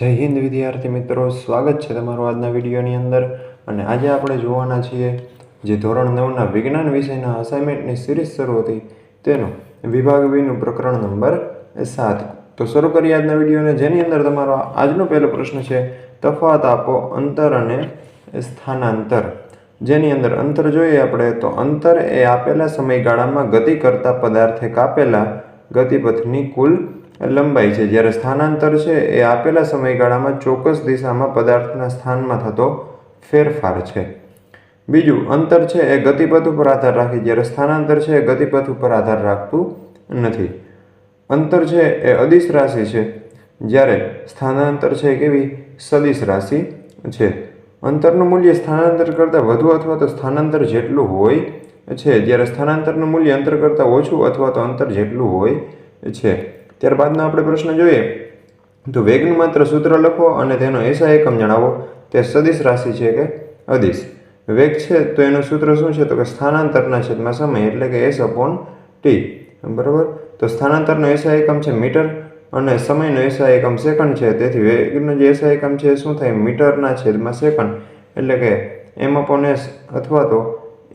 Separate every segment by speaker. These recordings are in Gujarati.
Speaker 1: જય હિન્દ વિદ્યાર્થી મિત્રો, સ્વાગત છે તમારું આજના વિડીયોની અંદર. અને આજે આપણે જોવાના છીએ જે ધોરણ 9ના વિજ્ઞાન વિષયના અસાઇનમેન્ટની સિરીઝ શરૂ હતી તેનું વિભાગ બીનું પ્રકરણ નંબર 7. તો શરૂ કરીએ આજના વિડીયોને, જેની અંદર તમારો આજનો પહેલો પ્રશ્ન છે તફાવત આપો અંતર અને સ્થાનાંતર. જેની અંદર અંતર જોઈએ આપણે તો અંતર એ આપેલા સમયગાળામાં ગતિ કરતા પદાર્થે કાપેલા ગતિપથની કુલ લંબાઈ છે, જ્યારે સ્થાનાંતર છે એ આપેલા સમયગાળામાં ચોક્કસ દિશામાં પદાર્થના સ્થાનમાં થતો ફેરફાર છે. બીજું, અંતર છે એ ગતિપથ ઉપર આધાર રાખે, જ્યારે સ્થાનાંતર છે એ ગતિપથ ઉપર આધાર રાખતું નથી. અંતર છે એ અદિશ રાશિ છે, જ્યારે સ્થાનાંતર છે કેવી સદિશ રાશિ છે. અંતરનું મૂલ્ય સ્થાનાંતર કરતાં વધુ અથવા તો સ્થાનાંતર જેટલું હોય છે, જ્યારે સ્થાનાંતરનું મૂલ્ય અંતર કરતાં ઓછું અથવા તો અંતર જેટલું હોય છે. ત્યારબાદનો આપણે પ્રશ્ન જોઈએ તો વેગનું માત્ર સૂત્ર લખો અને તેનો એસઆઈ એકમ જણાવો. તે સદિશ રાશિ છે કે અદિશ? વેગ છે તો એનું સૂત્ર શું છે? તો કે સ્થાનાંતરના છેદમાં સમય, એટલે કે S/T. બરાબર. તો સ્થાનાંતરનો એસઆઈ એકમ છે મીટર અને સમયનો એસઆઈ એકમ સેકન્ડ છે. તેથી વેગનો જે એસઆઈ એકમ છે શું થાય? મીટરના છેદમાં સેકન્ડ, એટલે કે M/S અથવા તો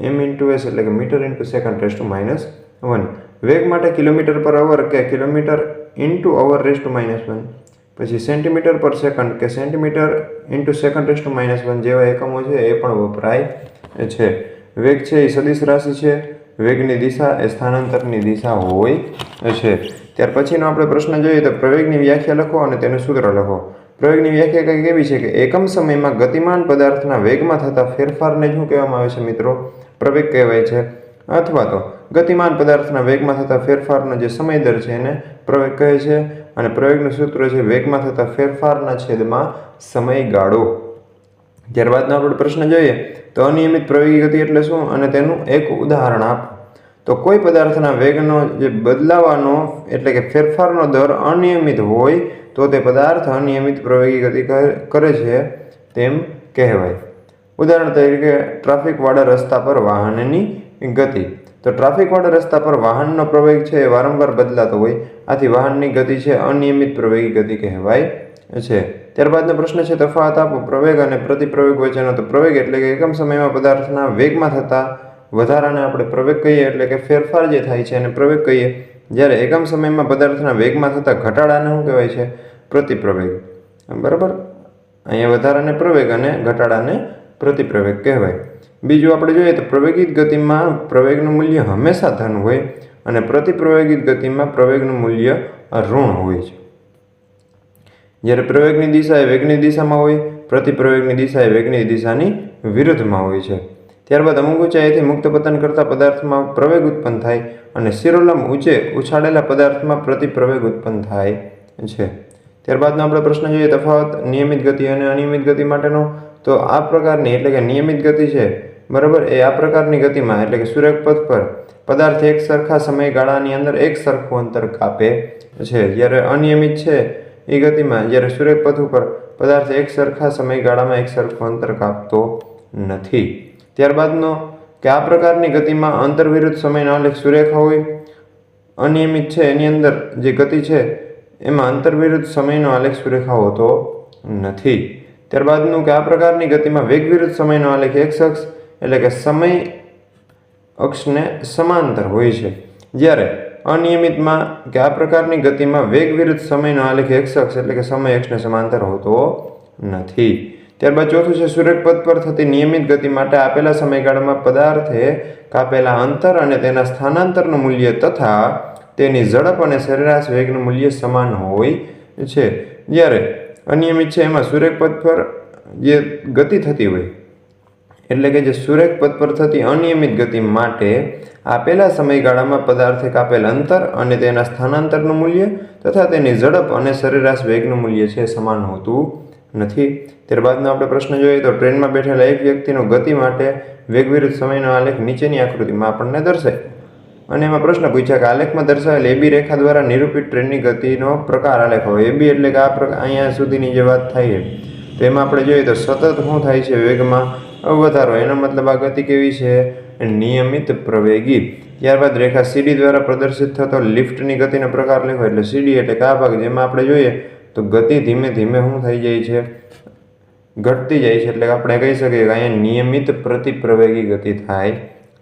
Speaker 1: M/S, એટલે કે metre into second raise to -1. વેગ માટે કિલોમીટર પર અવર કે kilometre into hour raise to -1, પછી સેન્ટીમીટર પર સેકન્ડ કે centimetre into second raise to -1 જેવા એકમો છે એ પણ વપરાય છે. વેગ છે એ સદિશ રાશિ છે. વેગની દિશા એ સ્થાનાંતરની દિશા હોય છે. ત્યાર પછીનો આપણે પ્રશ્ન જોઈએ તો પ્રવેગની વ્યાખ્યા લખો અને તેનું સૂત્ર લખો. પ્રવેગની વ્યાખ્યા કંઈક એવી છે કે એકમ સમયમાં ગતિમાન પદાર્થના વેગમાં થતા ફેરફારને શું કહેવામાં આવે છે મિત્રો? પ્રવેગ કહેવાય છે. અથવા તો ગતિમાન પદાર્થના વેગમાં થતા ફેરફારનો જે સમય દર છે એને પ્રવેગ કહે છે. અને પ્રવેગનું સૂત્ર છે વેગમાં થતા ફેરફારના છેદમાં સમયગાળો. ત્યારબાદનો આપણે પ્રશ્ન જોઈએ તો અનિયમિત પ્રવેગી ગતિ એટલે શું અને તેનું એક ઉદાહરણ આપો. તો કોઈ પદાર્થના વેગનો જે બદલાવાનો એટલે કે ફેરફારનો દર અનિયમિત હોય તો તે પદાર્થ અનિયમિત પ્રવેગી ગતિ કરે છે તેમ કહેવાય. ઉદાહરણ તરીકે ટ્રાફિકવાળા રસ્તા પર વાહનની ગતિ. તો ટ્રાફિકવાળા રસ્તા પર વાહનનો પ્રવેગ છે એ વારંવાર બદલાતો હોય, આથી વાહનની ગતિ છે અનિયમિત પ્રવેગી ગતિ કહેવાય છે. ત્યારબાદનો પ્રશ્ન છે તફાવત આપો પ્રવેગ અને પ્રતિપ્રવેગ વચ્ચેનો. તો પ્રવેગ એટલે કે એકમ સમયમાં પદાર્થના વેગમાં થતા વધારાને આપણે પ્રવેગ કહીએ, એટલે કે ફેરફાર જે થાય છે એને પ્રવેગ કહીએ. જ્યારે એકમ સમયમાં પદાર્થના વેગમાં થતા ઘટાડાને શું કહેવાય છે? પ્રતિપ્રવેગ. બરાબર. અહીંયા વધારાને પ્રવેગ અને ઘટાડાને પ્રતિપ્રવેગ કહેવાય. બીજું આપણે જોઈએ તો પ્રવેગિત ગતિમાં પ્રવેગનું મૂલ્ય હંમેશા ધન હોય અને પ્રતિપ્રવેગિત ગતિમાં પ્રવેગનું મૂલ્ય ઋણ હોય છે. જ્યારે પ્રવેગની દિશા એ વેગની દિશામાં હોય, પ્રતિપ્રવેગની દિશા એ વેગની દિશાની વિરુદ્ધમાં હોય છે. ત્યારબાદ અમુક ઊંચાઈથી મુક્ત પતન કરતા પદાર્થમાં પ્રવેગ ઉત્પન્ન થાય અને શિરોલંબ ઊંચે ઉછાળેલા પદાર્થમાં પ્રતિપ્રવેગ ઉત્પન્ન થાય છે. ત્યારબાદનો આપણે પ્રશ્ન જોઈએ તફાવત નિયમિત ગતિ અને અનિયમિત ગતિ માટેનો. તો આ પ્રકારની એટલે કે નિયમિત ગતિ છે, બરાબર, એ આ પ્રકારની ગતિમાં એટલે કે સુરેખ પથ પર પદાર્થ એક સરખા સમયગાળાની અંદર એક સરખું અંતર કાપે છે. જ્યારે અનિયમિત છે એ ગતિમાં જ્યારે સુરેખ પથ ઉપર પદાર્થ એક સરખા સમયગાળામાં એક સરખું અંતર કાપતો નથી. ત્યારબાદનો કે આ પ્રકારની ગતિમાં અંતર વિરુદ્ધ સમયનો આલેખ સુરેખા હોય. અનિયમિત છે એની અંદર જે ગતિ છે એમાં અંતર વિરુદ્ધ સમયનો આલેખ સુરેખા હોતો નથી. ત્યારબાદનું કે આ પ્રકારની ગતિમાં વેગ વિરુદ્ધ સમયનો આલેખ એક્સ અક્ષ એટલે કે સમય અક્ષને સમાંતર હોય છે. જ્યારે અનિયમિતમાં કે આ પ્રકારની ગતિમાં વેગ વિરુદ્ધ સમયનો આલેખ એક્સ અક્ષ એટલે કે સમય અક્ષને સમાંતર હોતો નથી. ત્યારબાદ ચોથું છે સુરેખ પથ પર થતી નિયમિત ગતિ માટે આપેલા સમયગાળામાં પદાર્થે કાપેલા અંતર અને તેના સ્થાનાંતરનું મૂલ્ય તથા તેની ઝડપ અને સરેરાશ વેગનું મૂલ્ય સમાન હોય છે. જ્યારે અનિયમિત છે એમાં સુરેખ પથ પર જે ગતિ થતી હોય એટલે કે જે સુરેખ પથ પર થતી અનિયમિત ગતિ માટે આપેલા સમયગાળામાં પદાર્થે કાપેલ અંતર અને તેના સ્થાનાંતરનું મૂલ્ય તથા તેની ઝડપ અને સરેરાશ વેગનું મૂલ્ય છે સમાન હોતું નથી. ત્યારબાદનો આપણે પ્રશ્ન જોઈએ તો ટ્રેનમાં બેઠેલા એક વ્યક્તિનો ગતિ માટે વેગ વિરુદ્ધ સમયનો આલેખ નીચેની આકૃતિમાં આપણને દર્શાય. અને એમાં પ્રશ્ન પૂછ્યા કે આલેખમાં દર્શાવેલ એબી રેખા દ્વારા નિરૂપિત ટ્રેનની ગતિનો પ્રકાર આલેખ હોય. એબી એટલે કે આ અહીંયા સુધીની જે વાત થાય છે તો એમાં આપણે જોઈએ તો સતત શું થાય છે? વેગમાં વધારો. એનો મતલબ આ ગતિ કેવી છે? નિયમિત પ્રવેગી. ત્યારબાદ રેખા સીડી દ્વારા પ્રદર્શિત થતો લિફ્ટની ગતિનો પ્રકાર લખો. એટલે સીડી એટલે કે આ ભાગ જેમાં આપણે જોઈએ તો ગતિ ધીમે ધીમે શું થઈ જાય છે, ઘટતી જાય છે. એટલે આપણે કહી શકીએ કે અહીંયા નિયમિત પ્રતિપ્રવેગી ગતિ થાય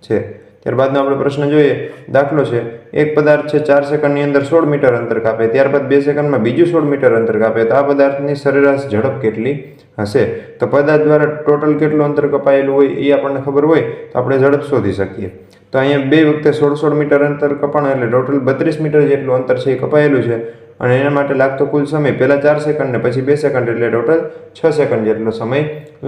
Speaker 1: છે. ત્યારબાદનો આપણે પ્રશ્ન જોઈએ. દાખલો છે, એક પદાર્થ છે 4 સેકન્ડની અંદર 16 મીટર અંતર કાપે, ત્યારબાદ 2 સેકન્ડમાં બીજું 16 મીટર અંતર કાપે, તો આ પદાર્થની સરેરાશ ઝડપ કેટલી હશે? તો પદાર્થ દ્વારા ટોટલ કેટલું અંતર કપાયેલું હોય એ આપણને ખબર હોય તો આપણે ઝડપ શોધી શકીએ. તો અહીંયા બે વખતે 16 મીટર અંતર કપાણું એટલે ટોટલ 32 મીટર જેટલું અંતર છે એ કપાયેલું છે. અને એના માટે લાગતો કુલ સમય પહેલાં 4 સેકન્ડ ને પછી 2 સેકન્ડ એટલે ટોટલ 6 સેકન્ડ જેટલો સમય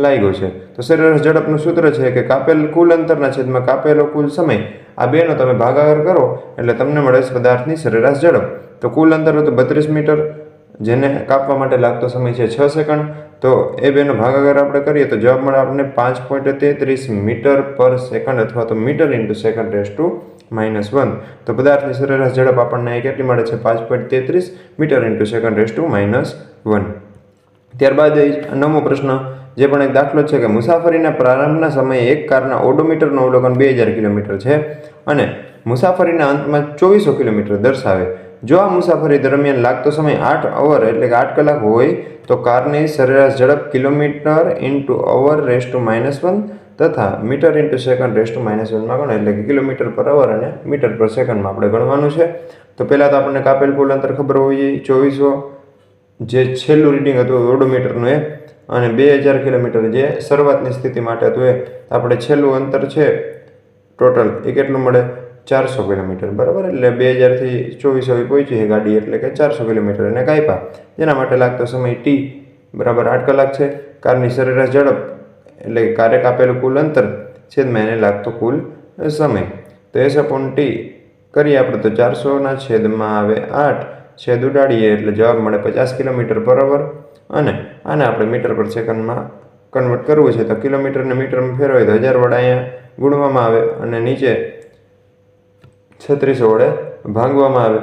Speaker 1: લાગ્યો છે. તો સરેરાશ ઝડપનું સૂત્ર છે કે કાપેલ કુલ અંતરના છેદમાં કાપેલો કુલ સમય, આ બેનો તમે ભાગાકાર કરો એટલે તમને મળે છે પદાર્થની સરેરાશ ઝડપ. તો કુલ અંતર હતું 32 મીટર, જેને કાપવા માટે લાગતો સમય છે 6 સેકન્ડ. તો એ બેનો ભાગાકાર આપણે કરીએ તો જવાબ મળે આપણને 5.33 મીટર પર સેકન્ડ અથવા તો મીટર ઇન્ટુ સેકન્ડ -1. તો પદાર્થની સરેરાશ ઝડપ આપણને કેટલી મળે છે? 5.33 મીટર ઇન્ટુ સેકન્ડ -1. ત્યારબાદ 9મો પ્રશ્ન, જે પણ એક દાખલો છે કે મુસાફરીના પ્રારંભના સમયે એક કારના ઓડોમીટરનું અવલોકન 2000 કિલોમીટર છે અને મુસાફરીના અંતમાં 2400 કિલોમીટર દર્શાવે. જો આ મુસાફરી દરમિયાન લાગતો સમય 8 અવર એટલે કે 8 કલાક હોય તો કારની સરેરાશ ઝડપ કિલોમીટર ઇન્ટુ અવર -1 તથા મીટર ઇન્ટુ સેકન્ડ -1 ગણો એટલે કે કિલોમીટર પર અવર અને મીટર પર સેકન્ડમાં આપણે ગણવાનું છે. તો પહેલાં તો આપણને કાપેલ કુલ અંતર ખબર હોવી જોઈએ 2400 જે છેલ્લું રીડિંગ હતું ઓડોમીટરનું એ, અને 2000 કિલોમીટર જે શરૂઆતની સ્થિતિ માટે હતું એ. આપણે છેલ્લું અંતર છે ટોટલ એ કેટલું મળે? 400 કિલોમીટર, બરાબર. એટલે 2000થી 2400 પહોંચી છે ગાડી એટલે કે 400 કિલોમીટર એને કાપ્યા, જેના માટે લાગતો સમય t બરાબર 8 કલાક છે. કારની સરેરાશ ઝડપ એટલે કે કારે કાપેલું કુલ અંતર છેદમાં એને લાગતો કુલ સમય. તો s/t કરીએ આપણે તો 400 છેદમાં આવે 8, છેદ ઉડાડીએ એટલે જવાબ મળે 50 કિલોમીટર પર અવર. અને આને આપણે મીટર પર સેકન્ડમાં કન્વર્ટ કરવું છે તો કિલોમીટરને મીટરમાં ફેરવાય તો 1000 વડે અહીંયા ગુણવામાં આવે અને નીચે 3600 વડે ભાંગવામાં આવે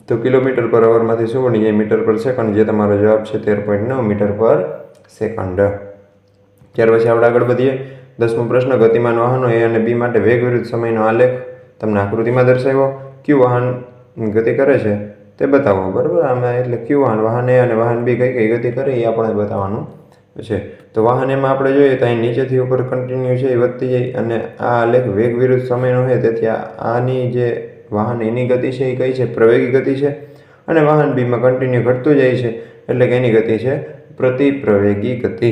Speaker 1: તો કિલોમીટર પર અવરમાંથી શું બની જાય? મીટર પર સેકન્ડ, જે તમારો જવાબ છે 13.9 મીટર પર સેકન્ડ. ત્યાર પછી આપણે આગળ વધીએ. 10મો પ્રશ્ન, ગતિમાન વાહનો A અને B માટે વેગ વિરુદ્ધ સમયનો આલેખ તમને આકૃતિમાં દર્શાવ્યો. કયું વાહન ગતિ કરે છે તે બતાવો, બરાબર. આમાં એટલે કયું વાહન A અને વાહન B કઈ ગતિ કરે એ આપણે બતાવવાનું છે. તો વાહન એમાં આપણે જોઈએ તો અહીં નીચેથી ઉપર કન્ટિન્યુ છે એ વધતી જાય અને આ આલેખ વેગ વિરુદ્ધ સમયનો છે, તેથી આની જે વાહન એની ગતિ છે એ કઈ છે? પ્રવેગી ગતિ છે. અને વાહન બીમાં કન્ટિન્યુ ઘટતું જાય છે એટલે કે એની ગતિ છે પ્રતિપ્રવેગી ગતિ.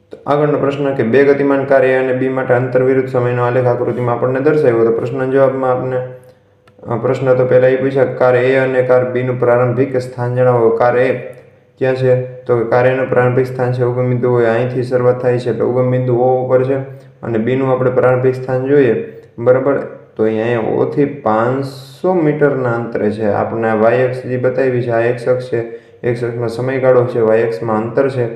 Speaker 1: તો આગળનો પ્રશ્ન કે બે ગતિમાન કાર A અને B માટે અંતર વિરુદ્ધ સમયનો આલેખ આકૃતિમાં આપણને દર્શાવ્યો. તો પ્રશ્નના જવાબમાં આપણે પ્રશ્ન તો પહેલાં એ પૂછ્યા કાર A અને કાર B નું પ્રારંભિક સ્થાન જણાવો. કાર A ક્યાં છે? તો કાર A નું પ્રારંભિક સ્થાન છે ઉગમ બિંદુ હોય અહીંથી શરૂઆત થાય છે એટલે ઉગમ બિંદુ O ઉપર છે. અને B નું આપણે પ્રારંભિક સ્થાન જોઈએ, બરાબર. તો અહીંયા O થી 500 મીટરના અંતરે છે. આપણે y અક્ષ જે બતાવી છે આ x અક્ષ છે, x અક્ષમાં સમયગાળો છે, y અક્ષમાં અંતર છે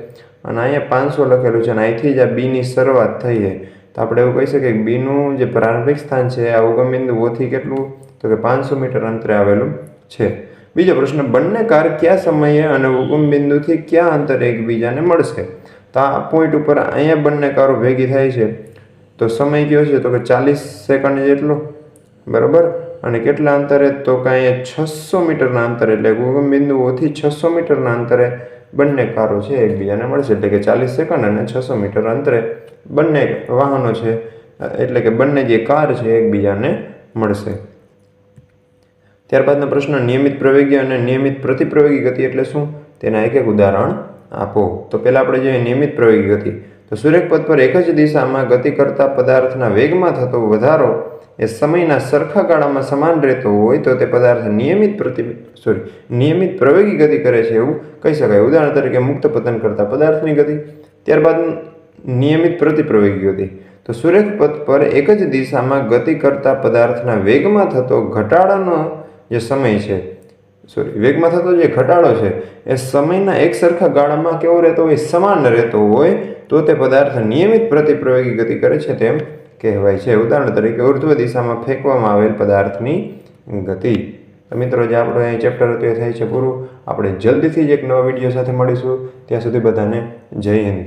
Speaker 1: અને અહીંયા 500 લખેલું છે અને અહીંથી જ આ B ની શરૂઆત થઈ છે. તો આપણે એવું કહી શકીએ કે B નું જે પ્રારંભિક સ્થાન છે આ ઉગમ બિંદુ O થી કેટલું? તો કે 500 મીટર અંતરે આવેલું છે. બીજો પ્રશ્ન, બંને કાર કયા સમયે અને ઉગમ બિંદુથી કયા અંતરે એકબીજાને મળશે? તો આ પોઈન્ટ ઉપર અહીંયા બંને કારો ભેગી થાય છે તો સમય કયો છે? તો કે 40 સેકન્ડ જેટલો, બરાબર. અને કેટલા અંતરે? તો કે અહીંયા 600 મીટરના અંતરે એટલે ઉગમ બિંદુઓથી 600 મીટરના અંતરે બંને કારો છે એકબીજાને મળશે. એટલે કે 40 સેકન્ડ અને 600 મીટર અંતરે બંને વાહનો છે એટલે કે બંને જે કાર છે એકબીજાને મળશે. ત્યારબાદનો પ્રશ્ન, નિયમિત પ્રવેગી અને નિયમિત પ્રતિપ્રવેગી ગતિ એટલે શું? તેના એક ઉદાહરણ આપો. તો પહેલાં આપણે જોઈએ નિયમિત પ્રવેગી ગતિ. તો સુરેખ પથ પર એક જ દિશામાં ગતિ કરતા પદાર્થના વેગમાં થતો વધારો એ સમયના સરખા ગાળામાં સમાન રહેતો હોય તો તે પદાર્થ નિયમિત પ્રવેગી ગતિ કરે છે એવું કહી શકાય. ઉદાહરણ તરીકે મુક્ત પતન કરતા પદાર્થની ગતિ. ત્યારબાદ નિયમિત પ્રતિપ્રવેગી ગતિ. તો સુરેખ પથ પર એક જ દિશામાં ગતિ કરતા પદાર્થના વેગમાં થતો ઘટાડાનો જે સમય છે વેગમાં થતો જે ઘટાડો છે એ સમયના એક સરખા ગાળામાં કેવો રહેતો હોય? સમાન રહેતો હોય તો તે પદાર્થ નિયમિત પ્રતિપ્રવેગી ગતિ કરે છે તેમ કહેવાય છે. ઉદાહરણ તરીકે ઉર્ધ્વ દિશામાં ફેંકવામાં આવેલ પદાર્થની ગતિ. તો મિત્રો જે આપણું અહીં ચેપ્ટર હતું એ થાય છે પૂરું. આપણે જલ્દીથી જ એક નવા વિડીયો સાથે મળીશું. ત્યાં સુધી બધાને જય હિન્દ.